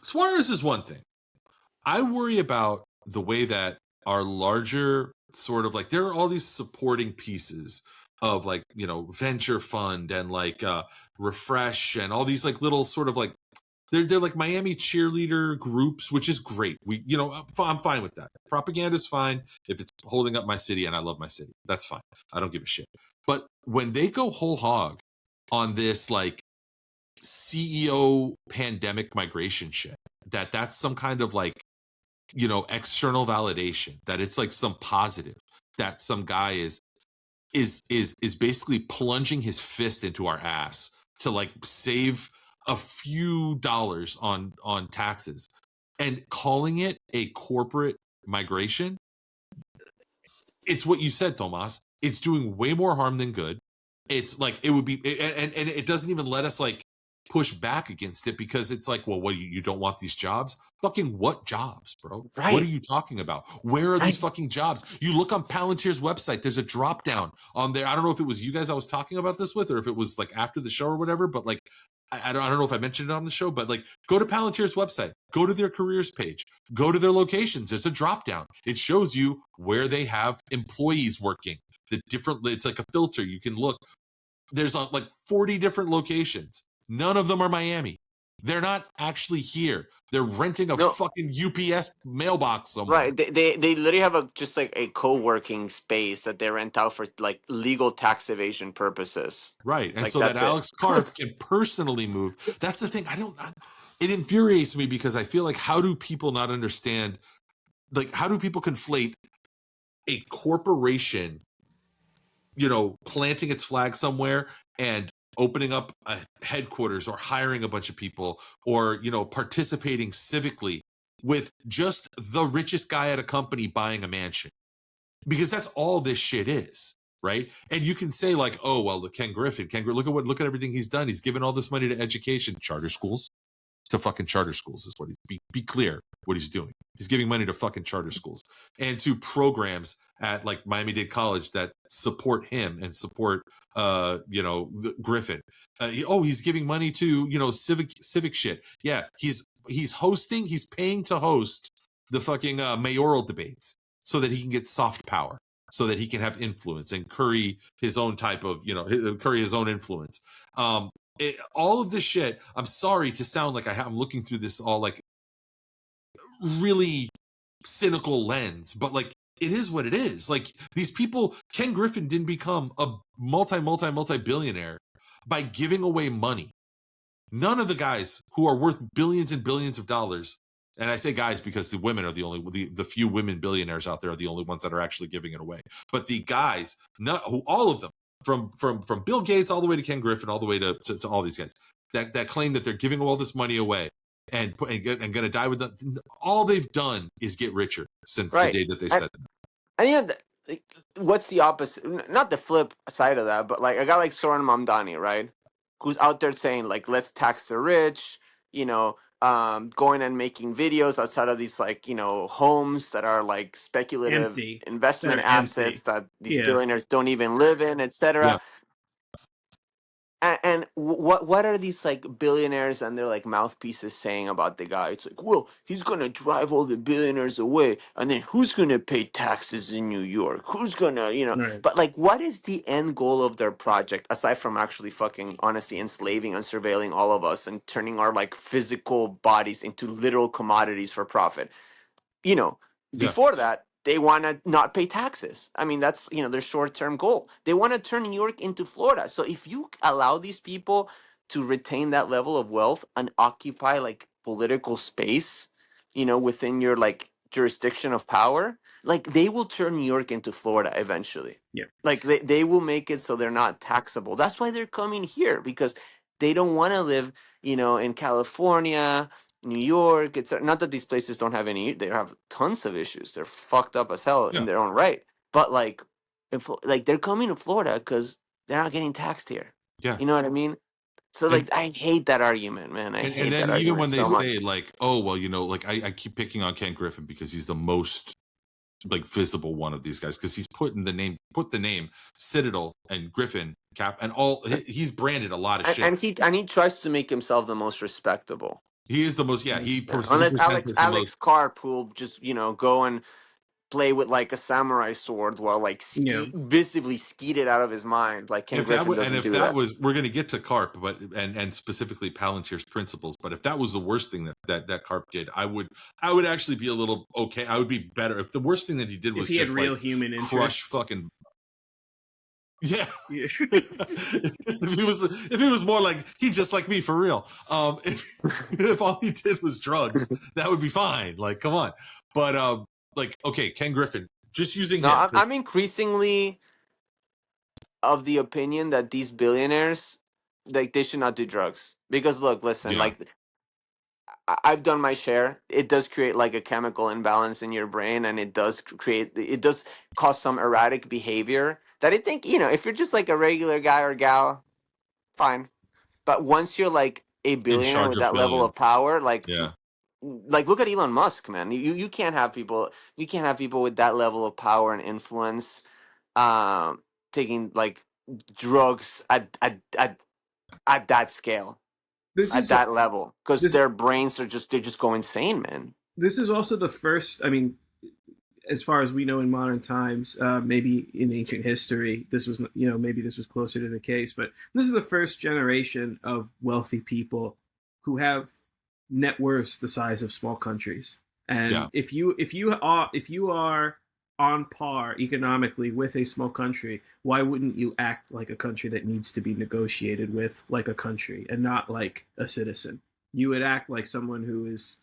Suarez is one thing. I worry about the way that our larger sort of like, there are all these supporting pieces of like, you know, venture fund and like refresh and all these like little sort of like, they're like Miami cheerleader groups, which is great. We, you know, I'm fine with that. Propaganda is fine if it's holding up my city and I love my city. That's fine. I don't give a shit. But when they go whole hog on this like CEO pandemic migration shit, that's some kind of like, you know, external validation, that it's like some positive, that some guy is basically plunging his fist into our ass to like save a few dollars on taxes and calling it a corporate migration. It's what you said, Tomas. It's doing way more harm than good. It's like, it would be, and it doesn't even let us like push back against it, because it's like, well, what, you don't want these jobs? Fucking what jobs, bro? Right. What are you talking about? Where are these fucking jobs? You look on Palantir's website, there's a drop down on there. I don't know if it was you guys I was talking about this with, or if it was like after the show or whatever, but like, I don't know if I mentioned it on the show, but like, go to Palantir's website, go to their careers page, go to their locations. There's a drop down. It shows you where they have employees working. The different, it's like a filter. You can look. There's like 40 different locations. None of them are Miami. They're not actually here. They're renting a fucking UPS mailbox somewhere. Right. They literally have just like a co-working space that they rent out for like legal tax evasion purposes. Right. And like, so that Alex Karp can personally move. That's the thing. It infuriates me, because I feel like, how do people not understand? Like, how do people conflate a corporation, you know, planting its flag somewhere and opening up a headquarters or hiring a bunch of people, or, you know, participating civically, with just the richest guy at a company buying a mansion? Because that's all this shit is, right? And you can say like, oh, well, the Ken Griffin, look at everything he's done. He's given all this money to education, charter schools, to fucking charter schools is what he's, be clear what he's doing. He's giving money to fucking charter schools and to programs at like Miami-Dade College that support him and support, you know, Griffin. He's giving money to, you know, civic shit. Yeah, he's paying to host the fucking mayoral debates so that he can get soft power, so that he can have influence and curry his own type of, you know, curry his own influence. All of this shit, I'm sorry to sound like I'm looking through this all like really cynical lens, but like, it is what it is. Like, these people, Ken Griffin didn't become a multi-billionaire by giving away money. None of the guys who are worth billions and billions of dollars, and I say guys because the women are the few women billionaires out there are the only ones that are actually giving it away. But the guys, all of them, from Bill Gates all the way to Ken Griffin, all the way to all these guys that claim that they're giving all this money away and going to die with them, all they've done is get richer since the day that they said that. And yeah, what's the opposite? Not the flip side of that, but like a guy like Soren Mamdani, right? Who's out there saying like, let's tax the rich, you know, going and making videos outside of these like, you know, homes that are like speculative investment assets that these billionaires don't even live in, etc. And what are these like billionaires and their like mouthpieces saying about the guy? It's like, well, he's gonna drive all the billionaires away, and then who's gonna pay taxes in New York? Who's gonna, Right. But like, what is the end goal of their project aside from actually fucking honestly enslaving and surveilling all of us and turning our like physical bodies into literal commodities for profit? you know, Yeah. Before that, they want to not pay taxes. I mean, that's, their short-term goal. They want to turn New York into Florida. So if you allow these people to retain that level of wealth and occupy like political space, within your like jurisdiction of power, like they will turn New York into Florida eventually. Yeah. Like they will make it so they're not taxable. That's why they're coming here, because they don't want to live, in California, New York. It's not that these places don't have any. They have tons of issues. They're fucked up as hell in Yeah. their own right. But like, if like they're coming to Florida because they're not getting taxed here. Yeah. You know what I mean? So like, I hate that argument, man. I hate and then that even argument when they so say much. like, oh well, like I keep picking on Ken Griffin because he's the most like visible one of these guys, because he's put the name Citadel and Griffin Cap and all. He's branded a lot of shit, and he tries to make himself the most respectable. He is the most. Yeah, He unless Alex Karp will just go and play with like a samurai sword while like visibly skeet it out of his mind. Like Ken Griffin doesn't do that. We're going to get to Karp, but and specifically Palantir's principles. But if that was the worst thing that Karp did, I would actually be a little okay. I would be better if the worst thing that he did was if he just had real like human crush interests. fucking. Yeah. if he was more like he just like me for real. If all he did was drugs, that would be fine. Like, come on. But like, okay, Ken Griffin, just using him. I'm increasingly of the opinion that these billionaires, like, they should not do drugs, because listen, like, I've done my share. It does create like a chemical imbalance in your brain, and it does cause some erratic behavior that I think, if you're just like a regular guy or gal, fine. But once you're like a billionaire with that level of power, like look at Elon Musk, man. You can't have people with that level of power and influence taking like drugs at that scale. That level, because their brains they just go insane, man. This is also the first, I mean, as far as we know in modern times, maybe in ancient history, this was, maybe this was closer to the case, but this is the first generation of wealthy people who have net worths the size of small countries. And if you are on par economically with a small country, why wouldn't you act like a country that needs to be negotiated with like a country and not like a citizen? You would act like someone who is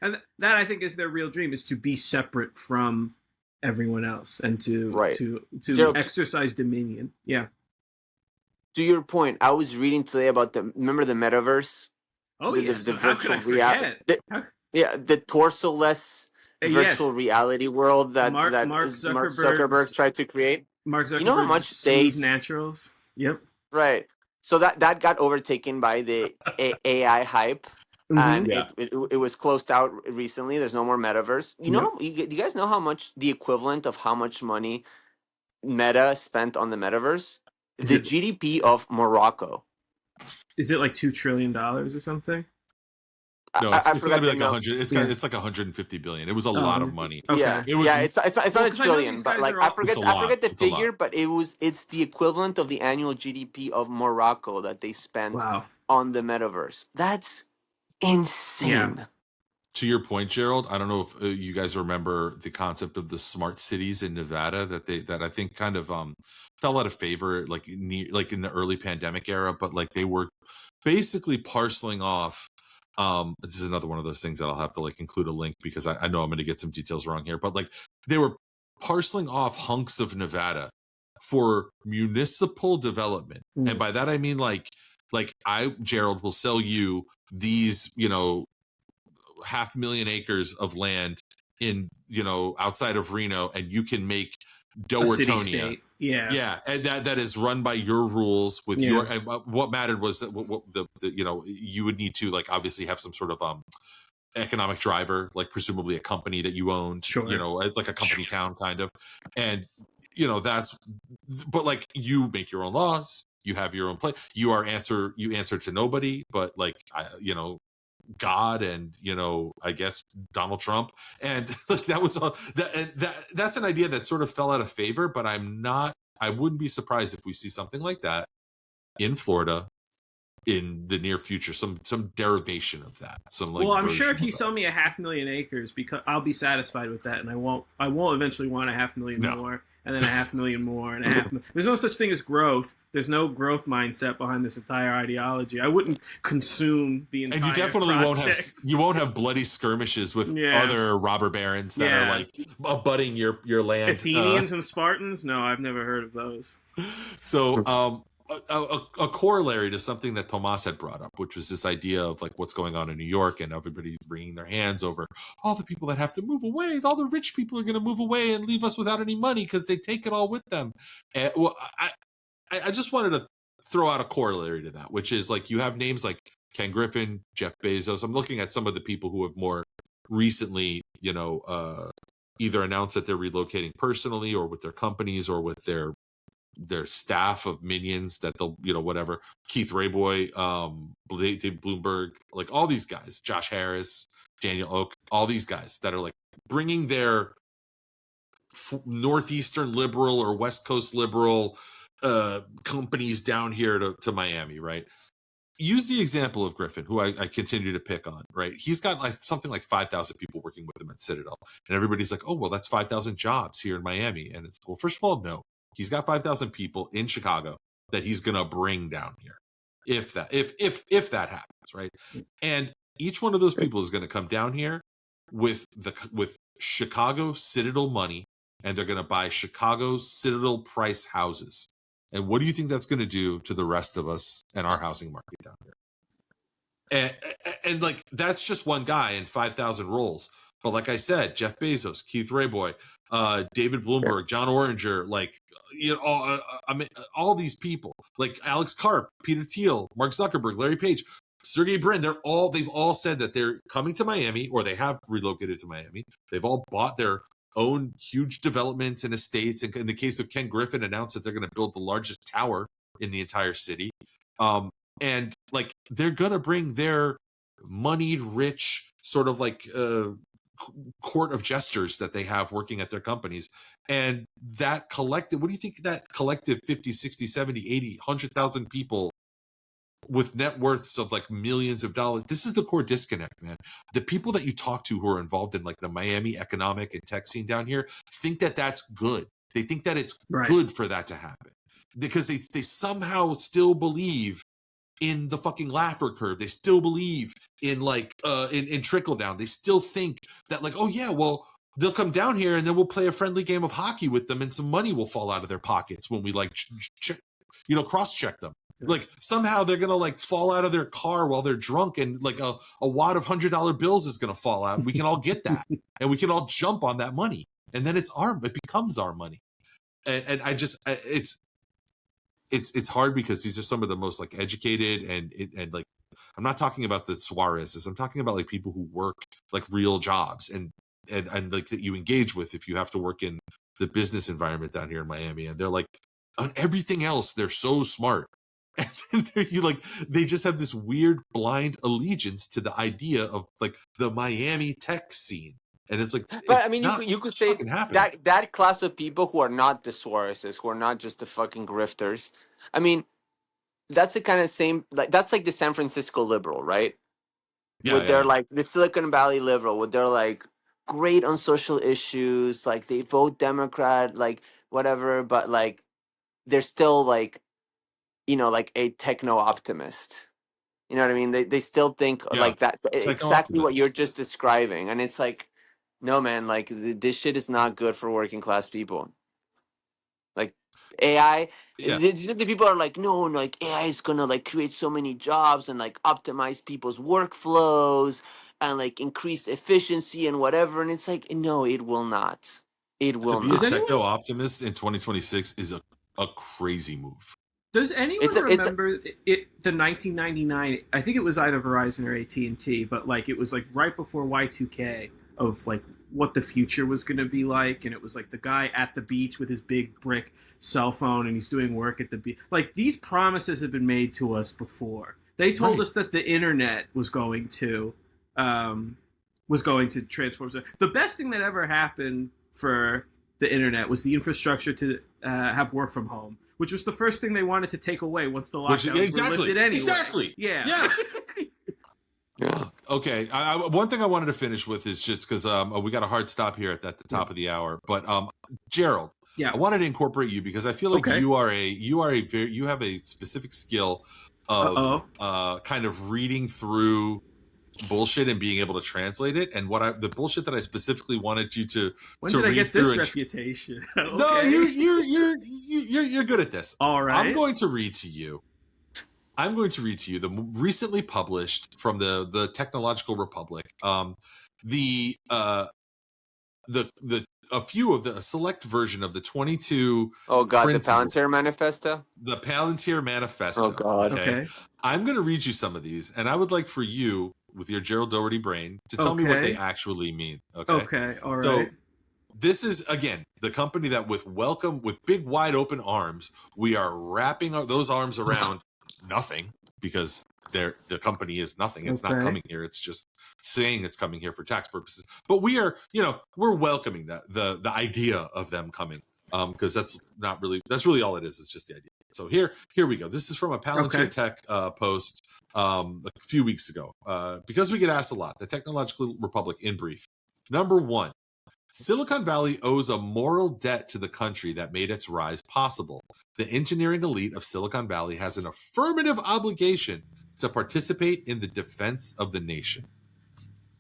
and that I think is their real dream, is to be separate from everyone else and to exercise dominion. Yeah. To your point, I was reading today about remember the metaverse? Oh, the virtual reality. The torso-less virtual reality world that Mark Zuckerberg tried to create. Mark Zuckerberg, how much Smooth Naturals. Yep. Right. So that got overtaken by the AI hype, and it was closed out recently. There's no more metaverse. You guys know how much the equivalent of how much money Meta spent on the metaverse? The GDP of Morocco. Is it like $2 trillion or something? No, it's going to be like 100. It's like 150 billion. It was a lot of money. Okay. It's not a trillion, but like I forget the figure, but it's the equivalent of the annual GDP of Morocco that they spent on the metaverse. That's insane. Yeah. To your point, Gerald, I don't know if you guys remember the concept of the smart cities in Nevada that I think kind of fell out of favor like in the early pandemic era, but like they were basically parceling off. This is another one of those things that I'll have to like include a link, because I know I'm going to get some details wrong here, but like they were parceling off hunks of Nevada for municipal development. And by that, I mean like Gerald, will sell you these, 500,000 acres of land in, outside of Reno, and you can make Doertonia. Yeah, and that is run by your rules with your. And what mattered was that you would need to like obviously have some sort of economic driver, like presumably a company that you owned, like a company town kind of, and that's. But like you make your own laws, You have your own place. You answer to nobody, but like God and I guess Donald Trump, and like that was that's an idea that sort of fell out of favor. But I wouldn't be surprised if we see something like that in Florida in the near future, some derivation of that. Well, I'm sure if you sell me 500,000 acres, because I'll be satisfied with that, and I won't eventually want 500,000 more, and then 500,000 more, and There's no such thing as growth. There's no growth mindset behind this entire ideology. I wouldn't consume the entire. And you definitely won't have bloody skirmishes with other robber barons that are like abutting your land. Athenians and Spartans? No, I've never heard of those. So, a corollary to something that Tomas had brought up, which was this idea of like what's going on in New York and everybody bringing their hands over all the people that have to move away. All the rich people are going to move away and leave us without any money because they take it all with them. And, well, I just wanted to throw out a corollary to that, which is like you have names like Ken Griffin, Jeff Bezos. I'm looking at some of the people who have more recently, either announced that they're relocating personally or with their companies or with their staff of minions that they'll whatever. Keith Rayboy, Dave Bloomberg, like all these guys, Josh Harris, Daniel Oak, all these guys that are like bringing their northeastern liberal or west coast liberal companies down here to Miami, right? Use the example of Griffin, who I continue to pick on, right? He's got like something like 5,000 people working with him at Citadel, and everybody's like, oh well, that's 5,000 jobs here in Miami. And it's, well, first of all, no. He's got 5,000 people in Chicago that he's going to bring down here, if that happens, right? And each one of those people is going to come down here with Chicago Citadel money, and they're going to buy Chicago Citadel price houses. And what do you think that's going to do to the rest of us and our housing market down here? And like that's just one guy in 5,000 roles. But like I said, Jeff Bezos, Keith Rayboy, David Bloomberg, John Oringer, like all these people, like Alex Karp, Peter Thiel, Mark Zuckerberg, Larry Page, Sergey Brin, they've all said that they're coming to Miami, or they have relocated to Miami. They've all bought their own huge developments and estates. And in the case of Ken Griffin, announced that they're going to build the largest tower in the entire city. And like they're going to bring their moneyed, rich sort of like court of jesters that they have working at their companies, and that collective, what do you think that collective 50, 60, 70, 80, 100,000 people with net worths of like millions of dollars, this is the core disconnect, man. The people that you talk to who are involved in like the Miami economic and tech scene down here think that that's good. They think that it's good for that to happen because they somehow still believe in the fucking Laffer curve. They still believe in like in trickle down. They still think that like, oh yeah, well, they'll come down here and then we'll play a friendly game of hockey with them and some money will fall out of their pockets when we like cross check them. Like somehow they're gonna like fall out of their car while they're drunk and like a wad of $100 bills is gonna fall out. We can all get that and we can all jump on that money, and then it becomes our money. And I just it's hard because these are some of the most like educated and like, I'm not talking about the Suarez's. I'm talking about like people who work like real jobs and like that you engage with if you have to work in the business environment down here in Miami. And they're like, on everything else, they're so smart. And then they just have this weird blind allegiance to the idea of like the Miami tech scene. And it's like, but I mean, you could say that class of people who are not the Suarez's, who are not just the fucking grifters. I mean, that's the kind of same, like that's like the San Francisco liberal, right? Yeah, they're like the Silicon Valley liberal, with their like great on social issues, like they vote Democrat, like whatever, but like they're still like, like a techno optimist. You know what I mean? They still think like that, exactly what you're just describing. And it's like, no, man, like this shit is not good for working class people. Like AI, the people are like, no, like AI is gonna like create so many jobs and like optimize people's workflows and like increase efficiency and whatever. And it's like, no, it will not. It will not. To be a techno optimist in 2026 is a crazy move. Does anyone remember the 1999? I think it was either Verizon or AT&T, but like it was like right before Y2K of like what the future was going to be like, and it was like the guy at the beach with his big brick cell phone, and he's doing work at the beach. Like, these promises have been made to us before. They told us that the internet was going to transform. The best thing that ever happened for the internet was the infrastructure to have work from home, which was the first thing they wanted to take away once the lockdowns were lifted anyway. Exactly. Yeah. Okay. One thing I wanted to finish with is just because we got a hard stop here at the top of the hour. But Gerald, I wanted to incorporate you because I feel like you have a specific skill of kind of reading through bullshit and being able to translate it. And the bullshit that I specifically wanted you to when did I get this reputation? No, you're good at this. All right. I'm going to read to you the recently published from the Technological Republic, a select version of the 22. Oh God, the Palantir Manifesto. The Palantir Manifesto. Oh God. Okay. I'm going to read you some of these, and I would like for you, with your Gerald Doherty brain, to tell me what they actually mean. Okay. All right. So, this is, again, the company that with big wide open arms, we are wrapping those arms around nothing, because the company is nothing. It's not coming here. It's just saying it's coming here for tax purposes. But we are, we're welcoming the idea of them coming, because that's really all it is. It's just the idea. So here we go. This is from a Palantir Tech post a few weeks ago. Because we get asked a lot, the Technological Republic in brief. Number 1. Silicon Valley owes a moral debt to the country that made its rise possible. The engineering elite of Silicon Valley has an affirmative obligation to participate in the defense of the nation.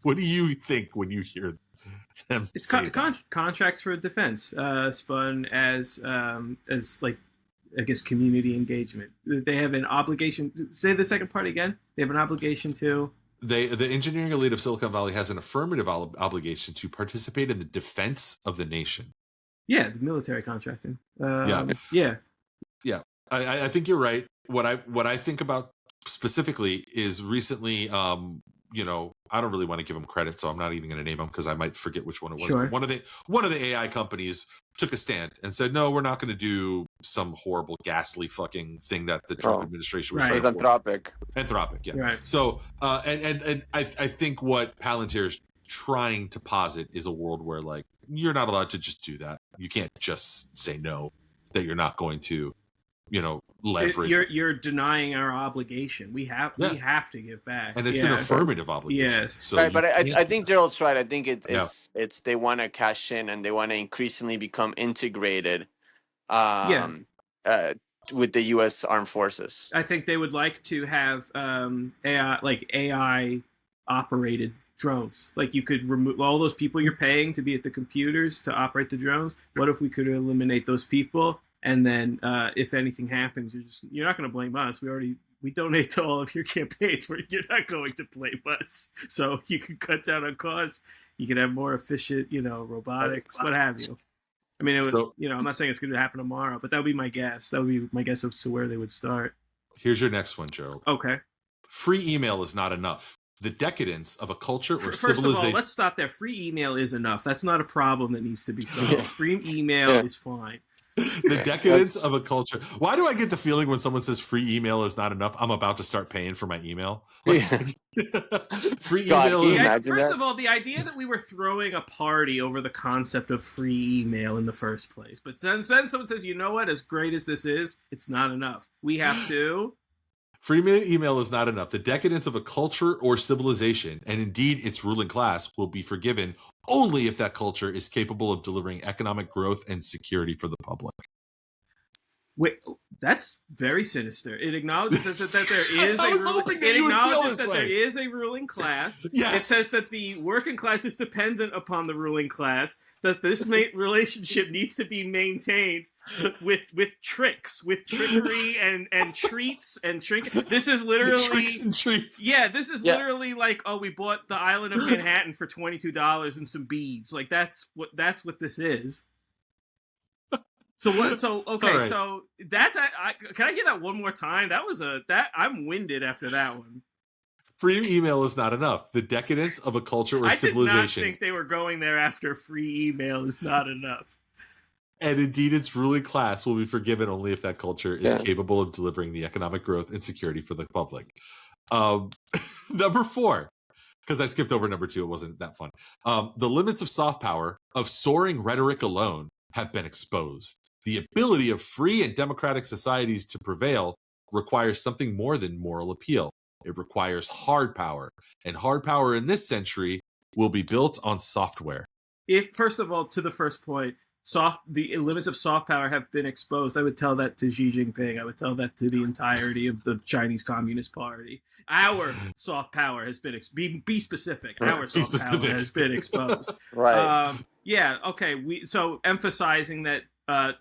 What do you think when you hear them say that? Contracts for defense, spun as like, I guess, community engagement. They have an obligation. Say the second part again. They have an obligation to. The engineering elite of Silicon Valley has an affirmative obligation to participate in the defense of the nation. Yeah, the military contracting. Yeah. I think you're right. What I think about specifically is recently, I don't really want to give them credit, so I'm not even going to name them because I might forget which one it was. Sure. One of the AI companies took a stand and said, no, we're not going to do some horrible, ghastly fucking thing that the Trump administration was trying to Anthropic, yeah. Right. So, and I think what Palantir is trying to posit is a world where, like, you're not allowed to just do that. You can't just say no, that you're not going to, leverage. You're denying our obligation. We have to give back, and it's an affirmative obligation. Yes, so right. But I think Gerald's right. I think it's they want to cash in and they want to increasingly become integrated. With the U.S. Armed Forces. I think they would like to have AI operated drones. Like, you could remove all those people you're paying to be at the computers to operate the drones. What if we could eliminate those people? And then if anything happens, you're not going to blame us. We donate to all of your campaigns where you're not going to blame us. So you can cut down on costs. You can have more efficient, robotics, what have you. I mean, I'm not saying it's going to happen tomorrow, but that would be my guess. That would be my guess as to where they would start. Here's your next one, Gerald. Okay. Free email is not enough. The decadence of a culture or civilization. First of all, let's stop there. Free email is enough. That's not a problem that needs to be solved. Free email is fine. The decadence of a culture. Why do I get the feeling when someone says free email is not enough, I'm about to start paying for my email? Free email is first of all, the idea that we were throwing a party over the concept of free email in the first place. But then someone says, you know what, as great as this is, it's not enough. We have to. Free email is not enough. The decadence of a culture or civilization, and indeed its ruling class, will be forgiven only if that culture is capable of delivering economic growth and security for the public. Wait, that's very sinister. It acknowledges that there is there is a ruling class. Yes. It says that the working class is dependent upon the ruling class, that this relationship needs to be maintained with tricks, with trickery and treats and trinkets. This is literally tricks and treats. Yeah, this is literally like, we bought the island of Manhattan for $22 and some beads. Like, that's what this is. So what? So okay. Right. So that's. Can I hear that one more time? That was I'm winded after that one. Free email is not enough. The decadence of a culture or civilization. I did not think they were going there after free email is not enough. And indeed, its ruling class will be forgiven only if that culture is capable of delivering the economic growth and security for the public. Number 4, because I skipped over number 2, it wasn't that fun. The limits of soft power, of soaring rhetoric alone, have been exposed. The ability of free and democratic societies to prevail requires something more than moral appeal. It requires hard power, and hard power in this century will be built on software. If, first of all, to the first point, the limits of soft power have been exposed, I would tell that to Xi Jinping. I would tell that to the entirety of the Chinese Communist Party. Our soft power has been be specific. Our soft power has been exposed. Right. So emphasizing that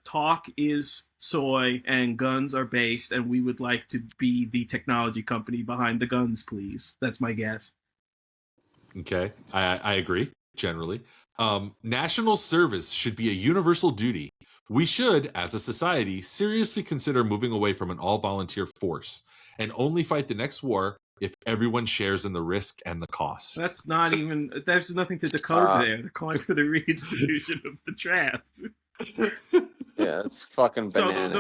talk is soy and guns are based, and we would like to be the technology company behind the guns, please. That's my guess. Okay, I agree, generally. National service should be a universal duty. We should, as a society, seriously consider moving away from an all-volunteer force and only fight the next war if everyone shares in the risk and the cost. That's not even, there's nothing to decode there. They're calling for the reinstitution of the draft. Yeah, it's fucking bananas.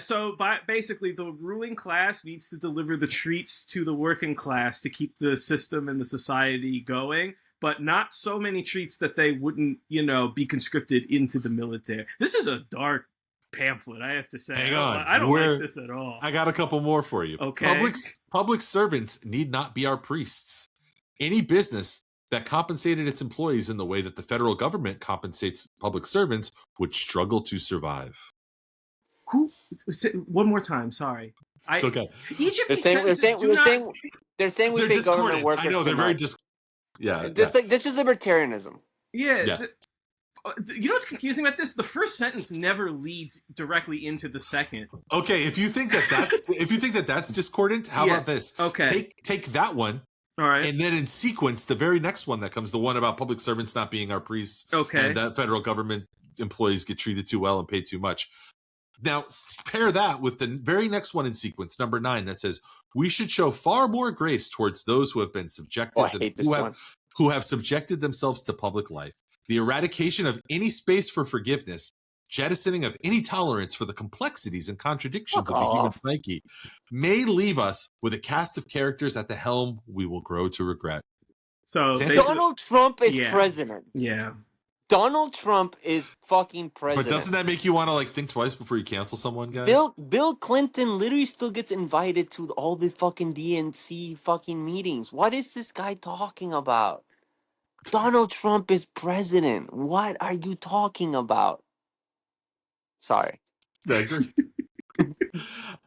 So basically the ruling class needs to deliver the treats to the working class to keep the system and the society going, but not so many treats that they wouldn't, be conscripted into the military. This is a dark pamphlet, I have to say. Hang on. I don't like this at all. I got a couple more for you. Okay. Public servants need not be our priests. Any business that compensated its employees in the way that the federal government compensates public servants would struggle to survive. Who? One more time, sorry. It's okay. Each of these they're saying we pay government workers. I know, they're very this is libertarianism. Yeah. Yes. You know what's confusing about this? The first sentence never leads directly into the second. Okay, if you think that's discordant, how about this? Okay. Take that one. All right. And then in sequence, the very next one that comes, the one about public servants not being our priests. Okay. And that federal government employees get treated too well and paid too much. Now, pair that with the very next one in sequence, number 9, that says, we should show far more grace towards those who have been who have subjected themselves to public life. The eradication of any space for forgiveness, jettisoning of any tolerance for the complexities and contradictions of the human psyche, may leave us with a cast of characters at the helm we will grow to regret. So Donald Trump is president. Yeah. Donald Trump is fucking president. But doesn't that make you want to think twice before you cancel someone, guys? Bill Clinton literally still gets invited to all the fucking DNC fucking meetings. What is this guy talking about? Donald Trump is president. What are you talking about? Sorry. I agree.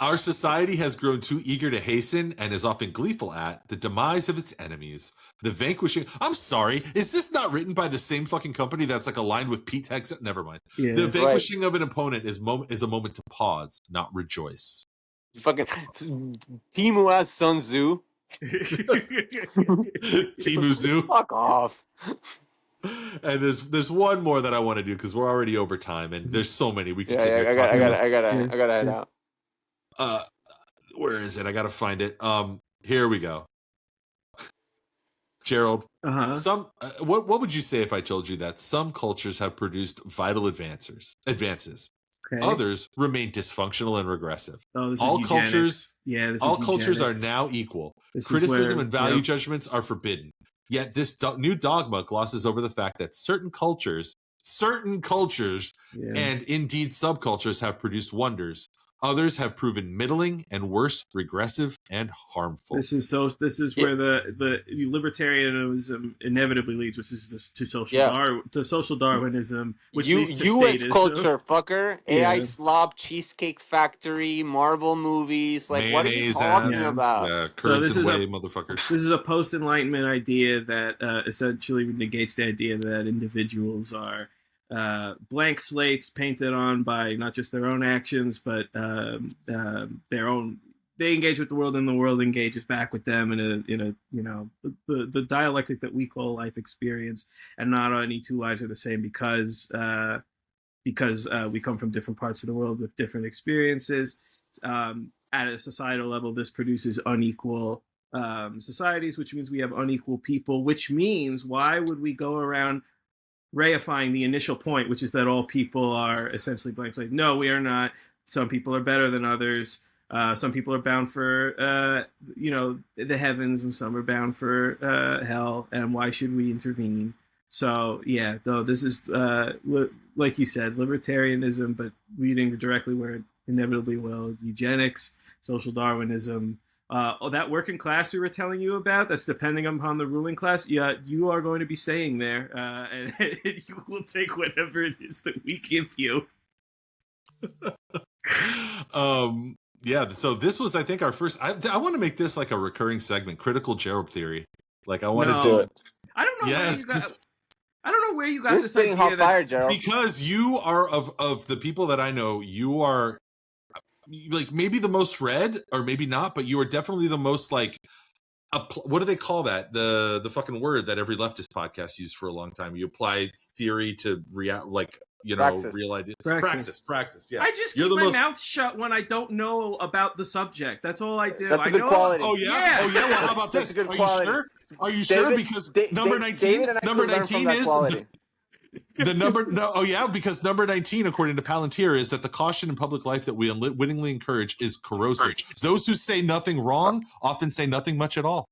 Our society has grown too eager to hasten and is often gleeful at the demise of its enemies. The vanquishing. I'm sorry. Is this not written by the same fucking company that's aligned with Pete Hex? Never mind. Yeah, the vanquishing of an opponent is a moment to pause, not rejoice. Fucking Timu as Sun Tzu. Timu Zoo. Fuck off. And there's one more that I want to do because we're already over time, and there's so many we could. I gotta head out. Where is it? I gotta find it. Here we go. Gerald, what would you say if I told you that some cultures have produced vital advances? Okay. Others remain dysfunctional and regressive. All cultures are now equal. Criticism and value judgments are forbidden. Yet this new dogma glosses over the fact that certain cultures, and indeed subcultures have produced wonders. Others have proven middling and worse, regressive and harmful. This is where the libertarianism inevitably leads, which is to social Darwinism, which leads to U.S. culture, fucker. AI slob, Cheesecake Factory, Marvel movies. Mayonnaise, what are you talking about? Yeah, curds and whey, motherfuckers. This is a post-Enlightenment idea that essentially negates the idea that individuals are blank slates painted on by not just their own actions, but their own. They engage with the world, and the world engages back with them in the dialectic that we call life experience. And not any two lives are the same because we come from different parts of the world with different experiences. At a societal level, this produces unequal societies, which means we have unequal people, which means why would we go around reifying the initial point, which is that all people are essentially blank slates? No, we are not. Some people are better than others. Some people are bound for, the heavens, and some are bound for hell. And why should we intervene? So, yeah, though this is, like you said, libertarianism, but leading directly where it inevitably will. Eugenics, social Darwinism. That working class we were telling you about, that's depending upon the ruling class, yeah, you are going to be staying there, and you will take whatever it is that we give you. Yeah, so this was, I think, our first. I want to make this like a recurring segment, critical Gerald theory. Like I want to do it. I don't know. Yes. I don't know where you got You're this idea. Hot fire, Gerald. Because you are of the people that I know, you are like maybe the most read, or maybe not, but you are definitely the most like. What do they call that? The fucking word that every leftist podcast used for a long time. You apply theory to praxis. real ideas. Praxis. Yeah. I just keep my mouth shut when I don't know about the subject. That's all I do. That's a good quality. Oh yeah. Oh yeah. Well, how about this? That's a good quality. You sure? Are you sure? Because number 19. Number 19 is the number. No. Oh yeah. Because number 19, according to Palantir, is that the caution in public life that we unwittingly encourage is corrosive. Those who say nothing wrong often say nothing much at all.